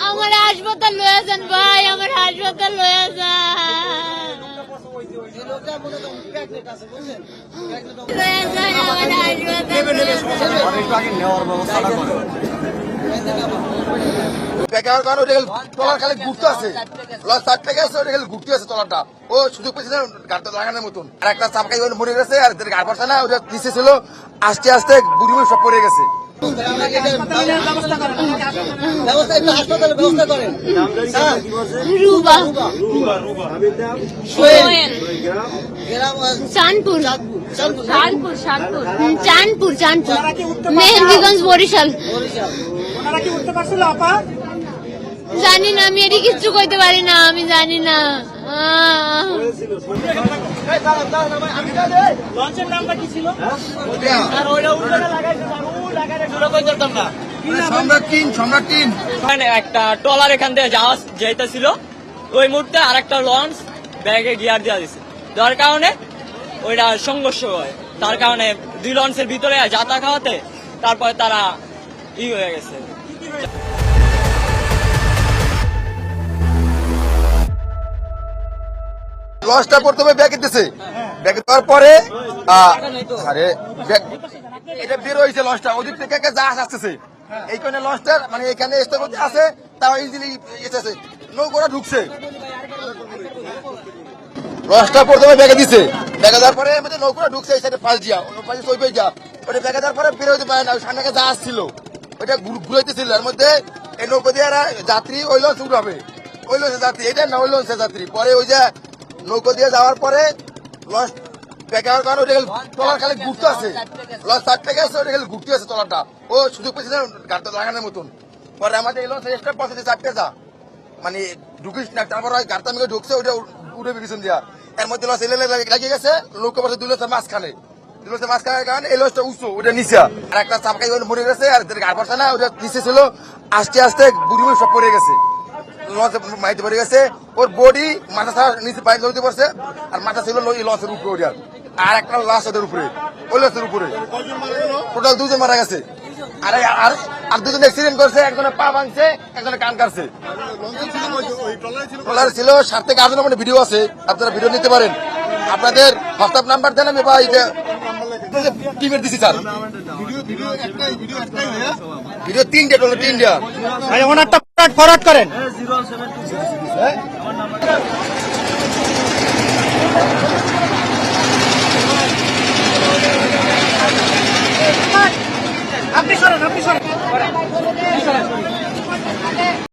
আমার হাসপাতাল লয়ে যান ভাই, আমার হাসপাতাল লয়ে যান। ঘুরতে আছে ঘুরতে আছে তলাটা ও সুযোগ পেয়েছে গাড়িটা লাগানোর মতন আর একটা চাপকাই মরে গেছে আর গাড়ি পড়ছে না ওটা নিচে ছিল আস্তে আস্তে বুড়ি সব পড়ে গেছে। মেহেন্দিগঞ্জ বরিশাল। জানি না, আমি এটি কিচ্ছু কইতে পারি না, আমি জানি না। একটা ট্রলার এখান থেকে জাহাজ যাইতেছিল, ওই মুহূর্তে আর একটা লঞ্চ ব্যাগে গিয়ার দেওয়া দিচ্ছে, যার কারণে ওইটা সংঘর্ষ হয়। তার কারণে দুই লঞ্চের ভিতরে যাতা খাওয়াতে তারপরে তারা হয়ে গেছে। লঞ্চটা প্রথমে ব্যাগে দিছে, ব্যাগে দেওয়ার পরে আরে এটা বের হয়েছে লঞ্চটা, ওদিক থেকে জাহাজ আসতেছে, এই কারণে লঞ্চটার মানে এখানে স্থপতি আছে, তাও ইজিলি এসেছে, নৌকোটা ঢুকছে। লঞ্চটা প্রথমে ব্যাগে দিছে, ব্যাগে দেওয়ার পরে নৌকোটা ঢুকছে এই সাইডে পাশ দিয়া, অন্য পাশে সই যা ওটা ব্যাগে দেওয়ার পরে বের হইতে পারে না, ওই সামনে জাহাজ ছিল ওইটা ঘুরাইতেছিল, এর মধ্যে এই নৌকো দিয়ে যাত্রী ওই লঞ্চ উঠাবে, ওই লঞ্চের যাত্রী এটা না ওই লঞ্চের যাত্রী। পরে ওই যে নৌকো দিয়ে যাওয়ার পরে লঞ্চ ব্যাগে কারণ ওইটা তলার খালি ঘুরতে আছে, লঞ্চ চার থেকে আছে ওইটা খালি ঘুরতে আছে তলাটা ও সুযোগ পেয়েছে গাড়িটা লাগানোর মতন। পরে আমাদের এই লঞ্চ এক্সট্রা পৌঁছেছে চারটে যা মানে ঢুকিস না, তারপর গাড়িটা আমাকে ঢুকছে ওইটা উঠে পিছন দিয়া, এর মধ্যে লঞ্চ লাগিয়ে গেছে, নৌকা পাশে দুই লঞ্চের মাঝখানে, দুই লঞ্চের মাঝখানের কারণে এই লঞ্চটা উঁচু ওটা নিচে আর একটা চাপকাই মরে গেছে আর গাড়ি পড়ছে না ওটা নিচে ছিল, আস্তে আস্তে বুড়ি সব পড়ে গেছে, লঞ্চে মাইতে পড়ে গেছে, ওর বডি মাথা ছাড়া নিচে পায়ে নদীতে পড়ছে আর মাথা ছিল লঞ্চের উপরে ওটার, আর একটা লাশ ওদের উপরে, ওই লঞ্চের উপরে টোটাল দুজন মারা গেছে। আর আর দুজন অ্যাক্সিডেন্ট করছে, একজনের পা ভাঙছে, একজনের কান কাটছে। ট্রলার ছিল 7 থেকে 8 জনের ভিডিও আছে, আপনারা ভিডিও নিতে পারেন, আপনাদের হোয়াটসঅ্যাপ নাম্বার দেন, আমি বা টিমের দিছি স্যার ভিডিও 3টে টোটাল 3টা ওনারটা ফরওয়ার্ড করেন। আপনি সরেন, আপনি সরেন।